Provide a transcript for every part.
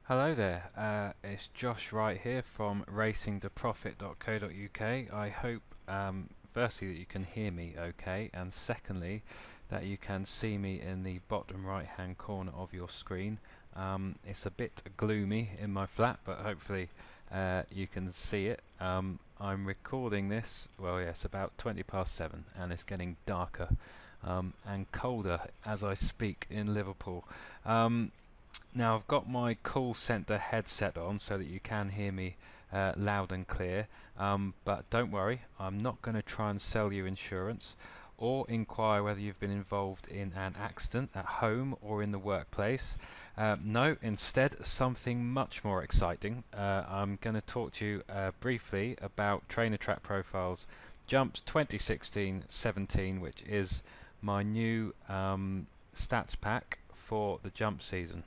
Hello there, it's Josh Wright here from racingtoprofit.co.uk. I hope firstly that you can hear me okay, and secondly that you can see me in the bottom right hand corner of your screen. It's a bit gloomy in my flat, but hopefully you can see it. I'm recording this, well yes, about 20 past 7, and it's getting darker and colder as I speak in Liverpool. Now I've got my call centre headset on so that you can hear me loud and clear, but don't worry, I'm not going to try and sell you insurance or inquire whether you've been involved in an accident at home or in the workplace. No, instead something much more exciting. I'm going to talk to you briefly about Trainer Track Profiles Jumps 2016-17, which is my new stats pack for the jump season.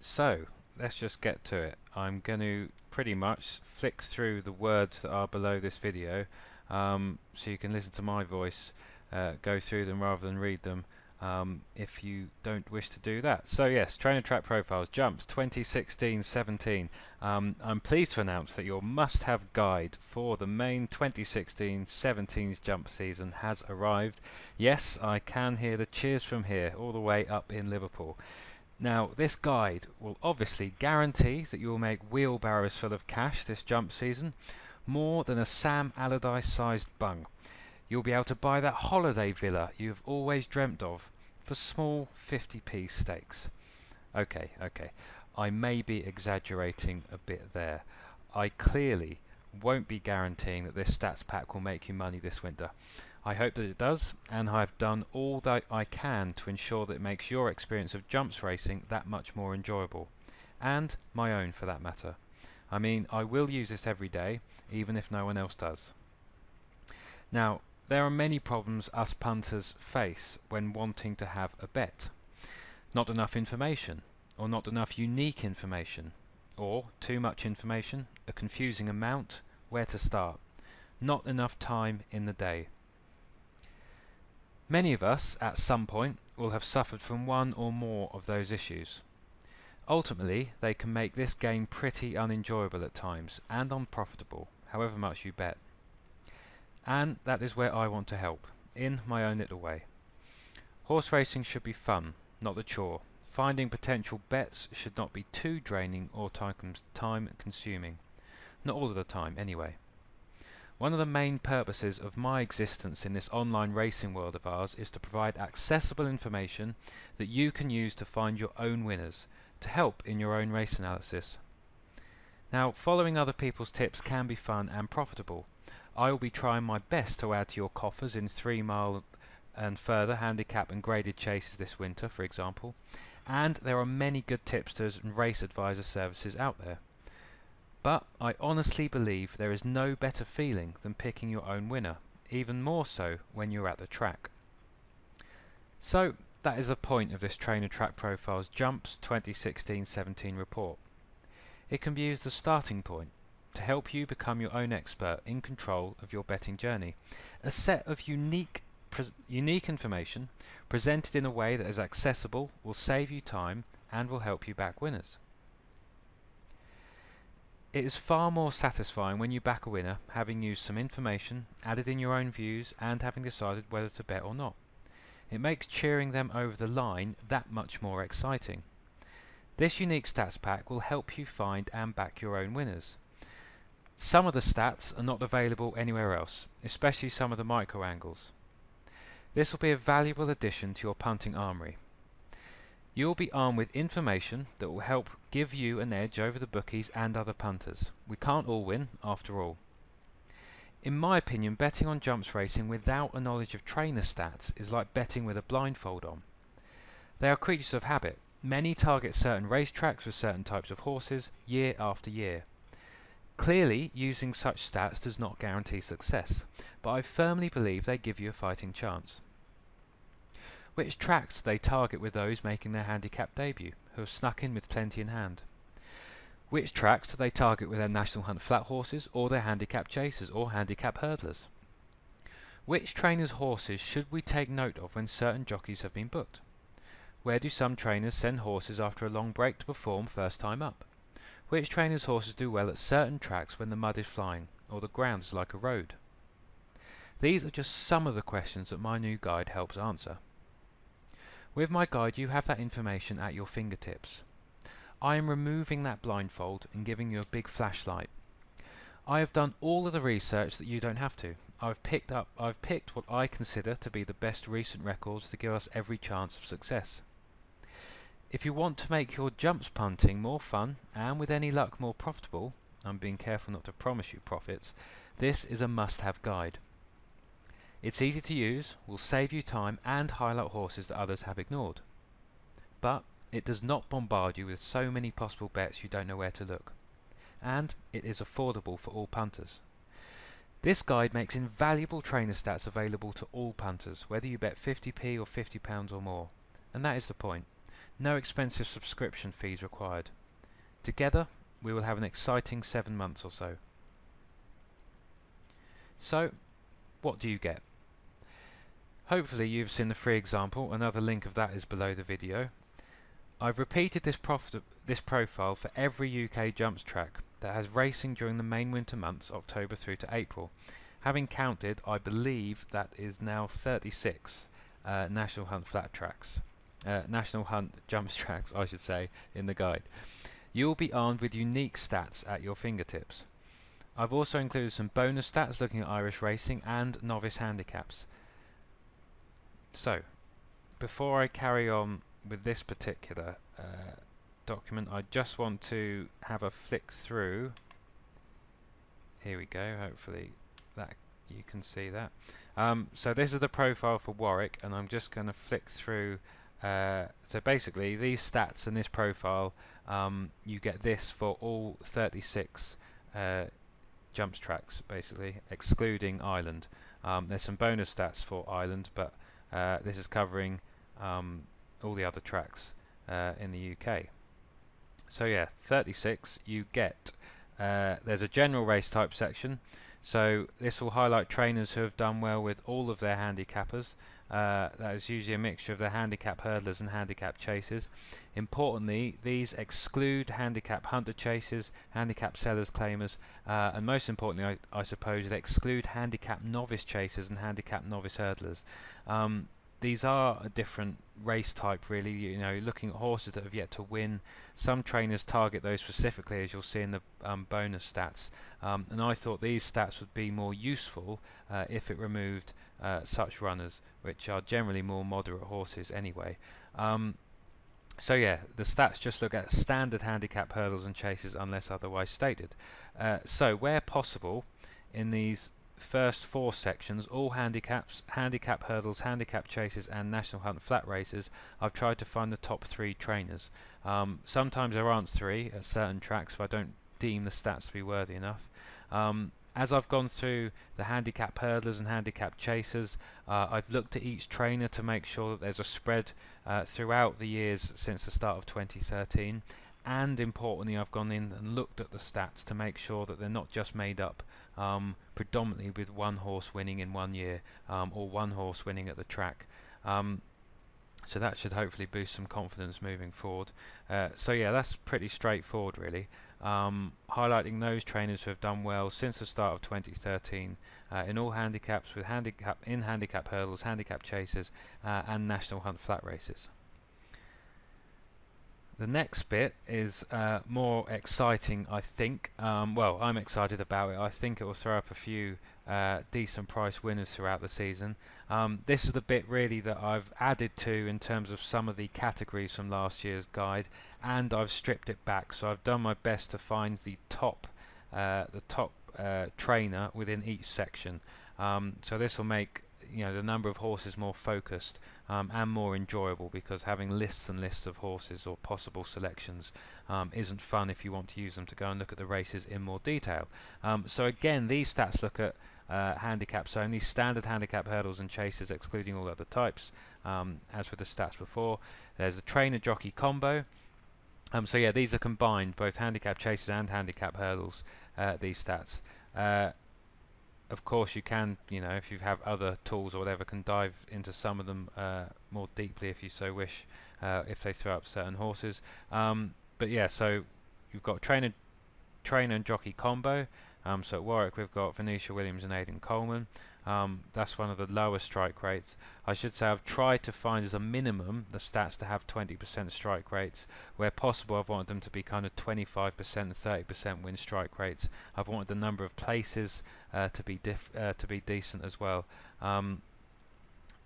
So let's just get to it. I'm going to pretty much flick through the words that are below this video, so you can listen to my voice go through them rather than read them if you don't wish to do that. So yes, Trainer Track Profiles Jumps 2016-17. I'm pleased to announce that your must-have guide for the main 2016-17's jump season has arrived. Yes, I can hear the cheers from here, all the way up in Liverpool. Now, this guide will obviously guarantee that you will make wheelbarrows full of cash this jump season, more than a Sam Allardyce-sized bung. You'll be able to buy that holiday villa you've always dreamt of for small 50p stakes. Okay, I may be exaggerating a bit there. I clearly won't be guaranteeing that this stats pack will make you money this winter. I hope that it does, and I've done all that I can to ensure that it makes your experience of jumps racing that much more enjoyable, and my own for that matter. I mean, I will use this every day, even if no one else does. Now, there are many problems us punters face when wanting to have a bet. Not enough information, or not enough unique information, or too much information, a confusing amount, where to start, not enough time in the day. Many of us, at some point, will have suffered from one or more of those issues. Ultimately, they can make this game pretty unenjoyable at times, and unprofitable, however much you bet. And that is where I want to help, in my own little way. Horse racing should be fun, not a chore. Finding potential bets should not be too draining or time consuming. Not all of the time, anyway. One of the main purposes of my existence in this online racing world of ours is to provide accessible information that you can use to find your own winners, to help in your own race analysis. Now, following other people's tips can be fun and profitable. I will be trying my best to add to your coffers in 3 mile and further handicap and graded chases this winter, for example, and there are many good tipsters and race advisor services out there. But I honestly believe there is no better feeling than picking your own winner, even more so when you're at the track. So that is the point of this Trainer Track Profiles Jumps 2016-17 report. It can be used as a starting point to help you become your own expert in control of your betting journey. A set of unique information presented in a way that is accessible, will save you time and will help you back winners. It is far more satisfying when you back a winner having used some information, added in your own views, and having decided whether to bet or not. It makes cheering them over the line that much more exciting. This unique stats pack will help you find and back your own winners. Some of the stats are not available anywhere else, especially some of the micro angles. This will be a valuable addition to your punting armoury. You will be armed with information that will help give you an edge over the bookies and other punters. We can't all win, after all. In my opinion, betting on jumps racing without a knowledge of trainer stats is like betting with a blindfold on. They are creatures of habit. Many target certain racetracks with certain types of horses, year after year. Clearly, using such stats does not guarantee success, but I firmly believe they give you a fighting chance. Which tracks do they target with those making their handicap debut, who have snuck in with plenty in hand? Which tracks do they target with their National Hunt flat horses, or their handicap chasers, or handicap hurdlers? Which trainers' horses should we take note of when certain jockeys have been booked? Where do some trainers send horses after a long break to perform first time up? Which trainers' horses do well at certain tracks when the mud is flying, or the ground is like a road? These are just some of the questions that my new guide helps answer. With my guide you have that information at your fingertips. I am removing that blindfold and giving you a big flashlight. I have done all of the research that you don't have to. I've picked what I consider to be the best recent records to give us every chance of success. If you want to make your jumps punting more fun and with any luck more profitable, I'm being careful not to promise you profits, this is a must-have guide. It's easy to use, will save you time and highlight horses that others have ignored. But it does not bombard you with so many possible bets you don't know where to look. And it is affordable for all punters. This guide makes invaluable trainer stats available to all punters, whether you bet 50p or £50 or more. And that is the point. No expensive subscription fees required. Together, we will have an exciting 7 months or so. So, what do you get? Hopefully you've seen the free example, another link of that is below the video. I've repeated this profile for every UK jumps track that has racing during the main winter months, October through to April. Having counted, I believe that is now 36 National Hunt flat tracks. National Hunt jumps tracks, I should say, in the guide. You will be armed with unique stats at your fingertips. I've also included some bonus stats looking at Irish racing and novice handicaps. So, before I carry on with this particular document, I just want to have a flick through. Here we go, hopefully that you can see that. So this is the profile for Warwick, and I'm just going to flick through. So basically these stats and this profile, you get this for all 36 jumps tracks, basically excluding Ireland. There's some bonus stats for Ireland, but this is covering all the other tracks in the UK. So yeah, 36 you get. There's a general race type section, so this will highlight trainers who have done well with all of their handicappers. That is usually a mixture of the handicap hurdlers and handicap chasers. Importantly, these exclude handicap hunter chasers, handicap sellers claimers, and most importantly, I suppose, they exclude handicap novice chasers and handicap novice hurdlers. These are a different race type, really. You know, looking at horses that have yet to win. Some trainers target those specifically, as you'll see in the bonus stats. And I thought these stats would be more useful if it removed such runners, which are generally more moderate horses anyway. So yeah, the stats just look at standard handicap hurdles and chases unless otherwise stated. So where possible, in these first 4 sections, all handicaps, handicap hurdles, handicap chases and National Hunt flat races, I've tried to find the top 3 trainers. Sometimes there aren't 3 at certain tracks if I don't deem the stats to be worthy enough. As I've gone through the handicap hurdlers and handicap chasers, I've looked at each trainer to make sure that there's a spread throughout the years since the start of 2013. And importantly, I've gone in and looked at the stats to make sure that they're not just made up predominantly with one horse winning in one year or one horse winning at the track. So that should hopefully boost some confidence moving forward. So yeah, that's pretty straightforward really. Highlighting those trainers who have done well since the start of 2013 in all handicaps, with handicap hurdles, handicap chasers and National Hunt flat races. The next bit is more exciting, I think. Well, I'm excited about it. I think it will throw up a few decent price winners throughout the season. This is the bit really that I've added to in terms of some of the categories from last year's guide, and I've stripped it back. So I've done my best to find the top trainer within each section. So this will make the number of horses more focused and more enjoyable, because having lists and lists of horses or possible selections isn't fun if you want to use them to go and look at the races in more detail. So again, these stats look at handicaps only, standard handicap hurdles and chases excluding all other types. As with the stats before, there's a trainer jockey combo. So yeah, these are combined, both handicap chases and handicap hurdles, these stats. of course you can, if you have other tools or whatever, can dive into some of them more deeply if you so wish, if they throw up certain horses. But yeah, so you've got trainer and jockey combo. So at Warwick we've got Venetia Williams and Aidan Coleman. That's one of the lower strike rates. I should say I've tried to find as a minimum the stats to have 20% strike rates. Where possible, I've wanted them to be kind of 25% and 30% win strike rates. I've wanted the number of places to be decent as well.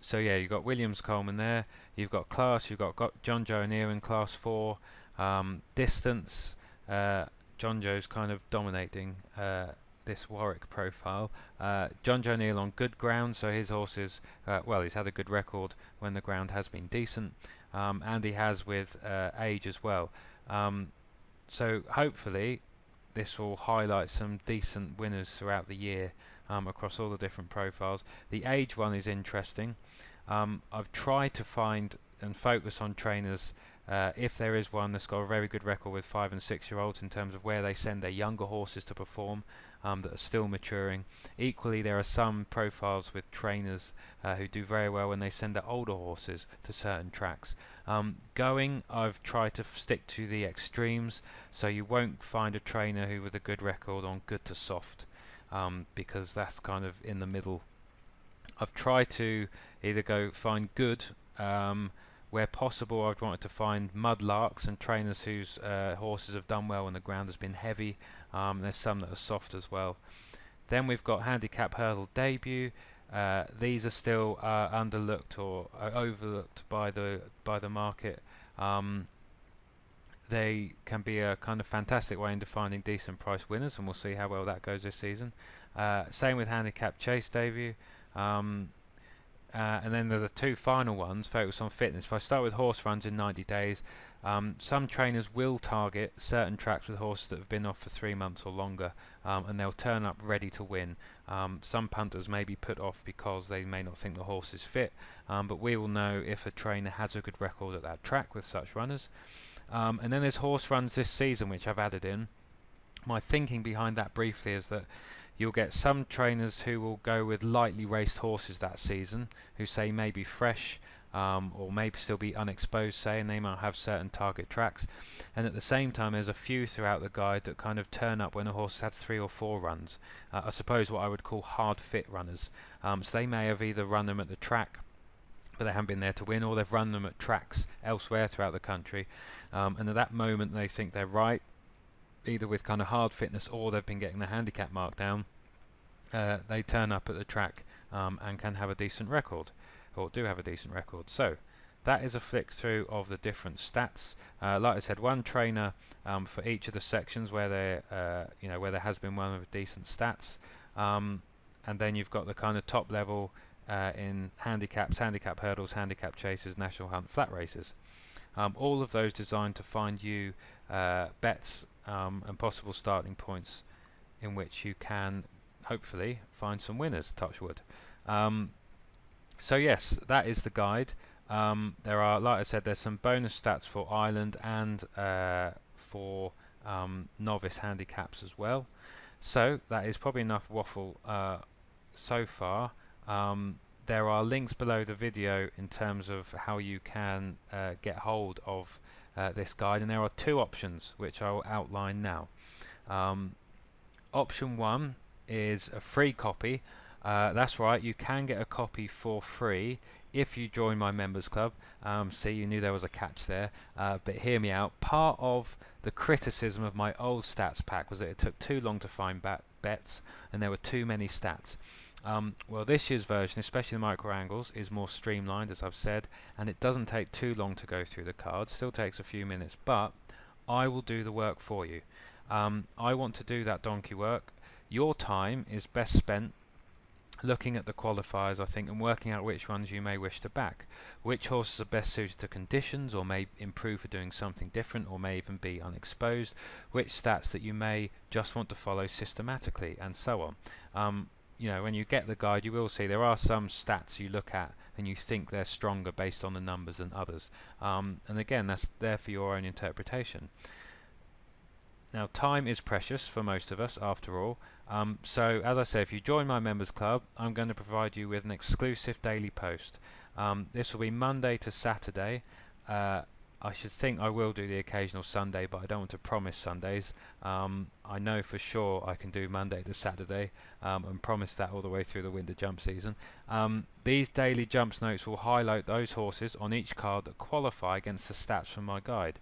So yeah, you've got Williams Coleman there. You've got class. You've got John Joe O'Neill in class 4. Distance. John Joe's kind of dominating this Warwick profile. John Joe O'Neill on good ground, so his horses, he's had a good record when the ground has been decent, and he has with age as well. So hopefully this will highlight some decent winners throughout the year across all the different profiles. The age one is interesting. I've tried to find and focus on trainers, if there is one that's got a very good record with 5 and 6 year olds in terms of where they send their younger horses to perform, that are still maturing. Equally, there are some profiles with trainers who do very well when they send their older horses to certain tracks. I've tried to stick to the extremes, so you won't find a trainer who with a good record on good to soft, because that's kind of in the middle. I've tried to either go find good, where possible I've wanted to find mudlarks and trainers whose horses have done well when the ground has been heavy. There's some that are soft as well. Then we've got handicap hurdle debut. These are still underlooked or overlooked by the market. They can be a kind of fantastic way into finding decent price winners, and we'll see how well that goes this season. Same with handicap chase debut. And then the two final ones focus on fitness. If I start with horse runs in 90 days, some trainers will target certain tracks with horses that have been off for 3 months or longer, and they'll turn up ready to win. Some punters may be put off because they may not think the horse is fit, but we will know if a trainer has a good record at that track with such runners. And then there's horse runs this season, which I've added in. My thinking behind that briefly is that you'll get some trainers who will go with lightly raced horses that season, who say may be fresh, or maybe still be unexposed, say, and they might have certain target tracks. And at the same time, there's a few throughout the guide that kind of turn up when a horse has had 3 or 4 runs. I suppose what I would call hard fit runners. So they may have either run them at the track, but they haven't been there to win, or they've run them at tracks elsewhere throughout the country, and at that moment they think they're right, either with kind of hard fitness or they've been getting the handicap marked down. They turn up at the track and can have a decent record, or do have a decent record. So that is a flick through of the different stats. Like I said, one trainer for each of the sections where where there has been one with decent stats, and then you've got the kind of top level in handicaps, handicap hurdles, handicap chases, national hunt, flat races. All of those designed to find you bets and possible starting points in which you can hopefully find some winners, touch wood. So yes, that is the guide. There are, like I said, there's some bonus stats for Ireland and for novice handicaps as well. So that is probably enough waffle so far. There are links below the video in terms of how you can get hold of this guide, and there are 2 options which I will outline now. Option 1 is a free copy. That's right, you can get a copy for free if you join my members club. See, you knew there was a catch there, but hear me out. Part of the criticism of my old stats pack was that it took too long to find bets and there were too many stats. Well, this year's version, especially the micro angles, is more streamlined, as I've said, and it doesn't take too long to go through the cards. Still takes a few minutes, but I will do the work for you. I want to do that donkey work. Your time is best spent looking at the qualifiers, I think, and working out which ones you may wish to back. Which horses are best suited to conditions, or may improve for doing something different, or may even be unexposed. Which stats that you may just want to follow systematically, and so on. When you get the guide, you will see there are some stats you look at and you think they're stronger based on the numbers than others. And again, that's there for your own interpretation. Now, time is precious for most of us, after all. So, as I say, if you join my members club, I'm going to provide you with an exclusive daily post. This will be Monday to Saturday. I should think I will do the occasional Sunday, but I don't want to promise Sundays. I know for sure I can do Monday to Saturday, and promise that all the way through the winter jump season. These daily jumps notes will highlight those horses on each card that qualify against the stats from my guide.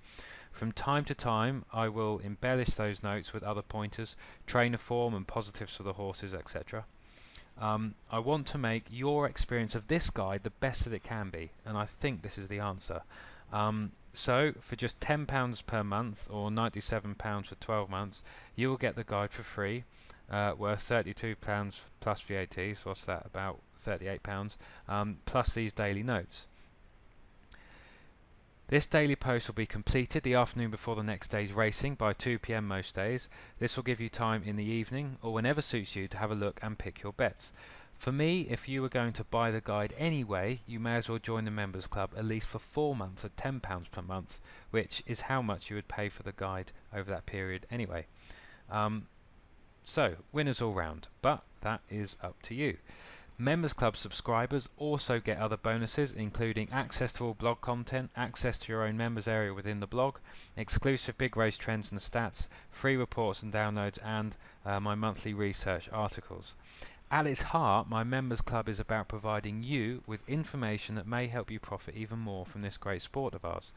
From time to time, I will embellish those notes with other pointers, trainer form and positives for the horses, etc. I want to make your experience of this guide the best that it can be, and I think this is the answer. So, for just £10 per month, or £97 for 12 months, you will get the guide for free, worth £32 plus VAT, so what's that, about £38, plus these daily notes. This daily post will be completed the afternoon before the next day's racing by 2 PM most days. This will give you time in the evening or whenever suits you to have a look and pick your bets. For me, if you were going to buy the guide anyway, you may as well join the members club at least for 4 months at £10 per month, which is how much you would pay for the guide over that period anyway. So, winners all round, but that is up to you. Members Club subscribers also get other bonuses, including access to all blog content, access to your own members area within the blog, exclusive big race trends and stats, free reports and downloads, and my monthly research articles. At its heart, my Members Club is about providing you with information that may help you profit even more from this great sport of ours.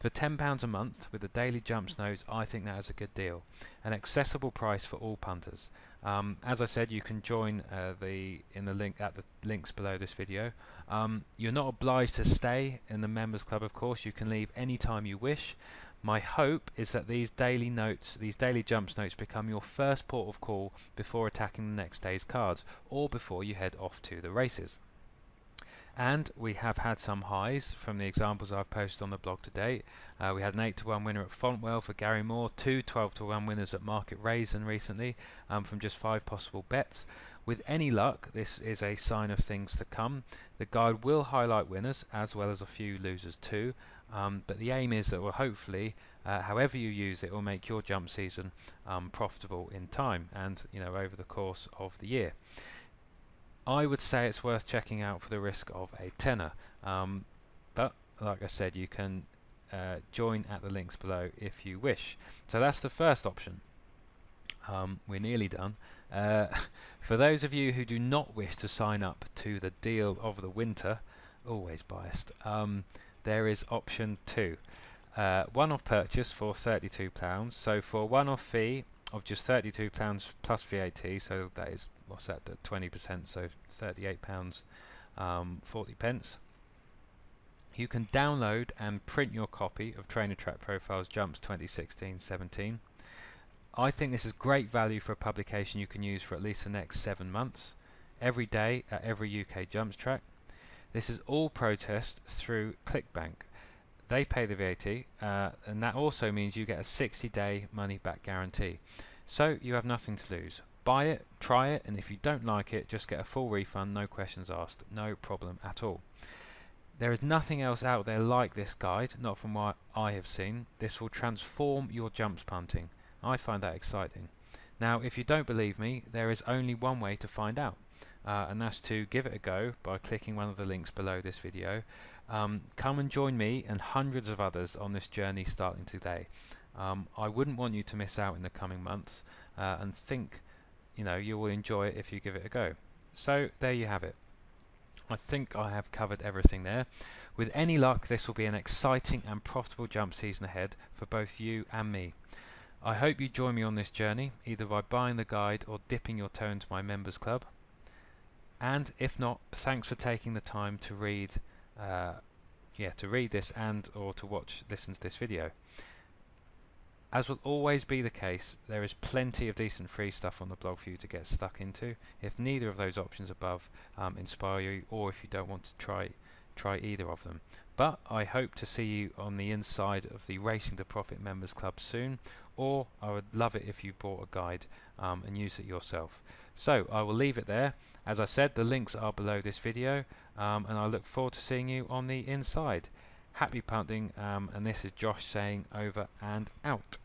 For £10 a month with the daily jumps notes, I think that is a good deal. An accessible price for all punters. As I said, you can join at the links below this video. You're not obliged to stay in the Members Club, of course. You can leave any time you wish. My hope is that these daily jumps notes become your first port of call before attacking the next day's cards, or before you head off to the races. And we have had some highs from the examples I've posted on the blog to date. We had an 8-to-1 winner at Fontwell for Gary Moore, 2 12-to-1 winners at Market Raisin recently, from just 5 possible bets. With any luck, this is a sign of things to come. The guide will highlight winners as well as a few losers too, but the aim is that hopefully, however you use it, will make your jump season profitable in time and over the course of the year. I would say it's worth checking out for the risk of a tenner, but like I said, you can join at the links below if you wish. So that's the first option. We're nearly done. For those of you who do not wish to sign up to the deal of the winter, always biased, there is option 2. One-off purchase for £32. So for a one-off fee of just £32 plus VAT, so that is, what's that, 20%, so £38 40 pence. You can download and print your copy of Trainer Track Profiles Jumps 2016-17. I think this is great value for a publication you can use for at least the next 7 months, every day at every UK jumps track. This is all processed through ClickBank. They pay the VAT, and that also means you get a 60-day money-back guarantee. So you have nothing to lose. Buy it, try it, and if you don't like it, just get a full refund, no questions asked, no problem at all. There is nothing else out there like this guide, not from what I have seen. This will transform your jumps punting. I find that exciting. Now, if you don't believe me, there is only one way to find out, and that's to give it a go by clicking one of the links below this video. Come and join me and hundreds of others on this journey starting today. I wouldn't want you to miss out in the coming months, and think you will enjoy it if you give it a go. So there you have it. I think I have covered everything there. With any luck, this will be an exciting and profitable jump season ahead for both you and me. I hope you join me on this journey, either by buying the guide or dipping your toe into my members club. And if not, thanks for taking the time to read this and or to listen to this video. As will always be the case, there is plenty of decent free stuff on the blog for you to get stuck into, if neither of those options above inspire you, or if you don't want to try either of them. But I hope to see you on the inside of the Racing to Profit Members Club soon, or I would love it if you bought a guide and use it yourself. So I will leave it there. As I said, the links are below this video, and I look forward to seeing you on the inside. Happy punting, and this is Josh saying over and out.